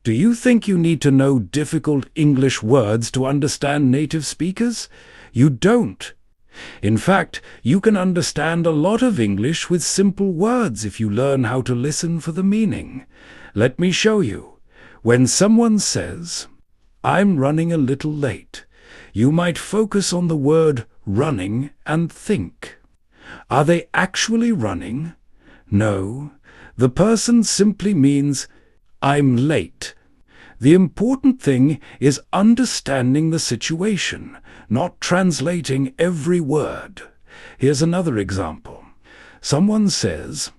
Do you think you need to know difficult English words to understand native speakers? You don't. In fact, you can understand a lot of English with simple words if you learn how to listen for the meaning. Let me show you. When someone says, "I'm running a little late," you might focus on the word running and think. Are they actually running? No. The person simply means, "I'm late." The important thing is understanding the situation, not translating every word. Here's another example. Someone says,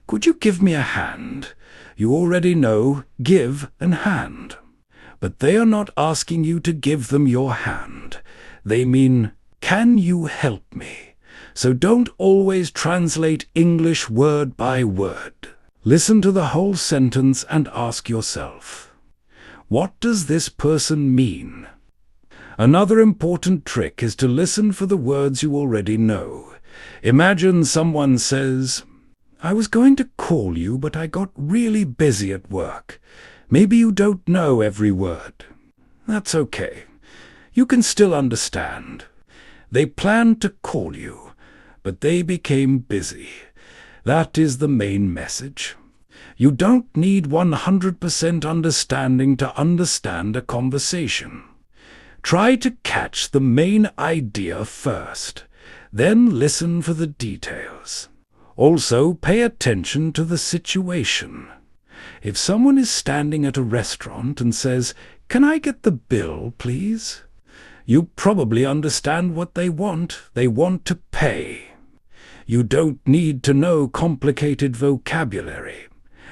"Could you give me a hand?" You already know give and hand. But they are not asking you to give them your hand. They mean, "Can you help me?" So don't always translate English word by word. Listen to the whole sentence and ask yourself, what does this person mean? Another important trick is to listen for the words you already know. Imagine someone says, "I was going to call you, but I got really busy at work." Maybe you don't know every word. That's okay. You can still understand. They planned to call you, but they became busy. That is the main message. You don't need 100% understanding to understand a conversation. Try to catch the main idea first, then listen for the details. Also, pay attention to the situation. If someone is standing at a restaurant and says, "Can I get the bill, please?" you probably understand what they want. They want to pay. You don't need to know complicated vocabulary.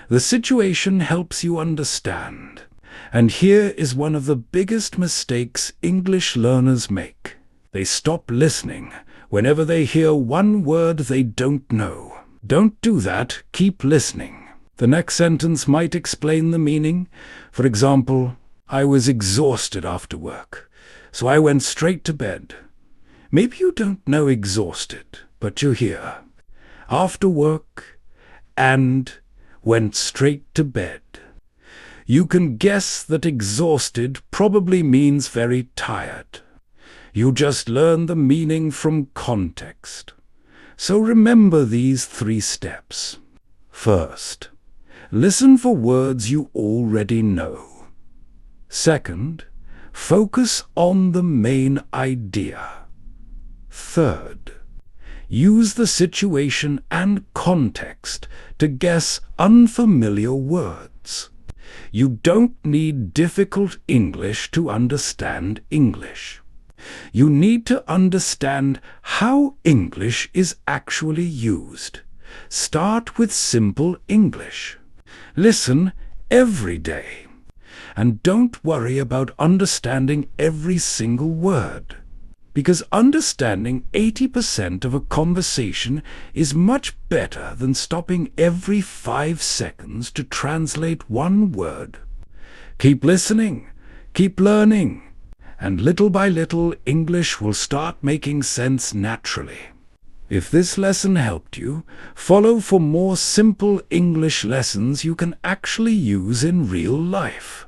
The situation helps you understand. And here is one of the biggest mistakes English learners make. They stop listening whenever they hear one word they don't know. Don't do that. Keep listening. The next sentence might explain the meaning. For example, "I was exhausted after work, so I went straight to bed." Maybe you don't know exhausted, but you hear after work and went straight to bed. You can guess that exhausted probably means very tired. You just learn the meaning from context. So remember these 3 steps. First, listen for words you already know. Second, focus on the main idea. Third, use the situation and context to guess unfamiliar words. You don't need difficult English to understand English. You need to understand how English is actually used. Start with simple English. Listen every day. And don't worry about understanding every single word, because understanding 80% of a conversation is much better than stopping every 5 seconds to translate one word. Keep listening, keep learning, and little by little English will start making sense naturally. If this lesson helped you, follow for more simple English lessons you can actually use in real life.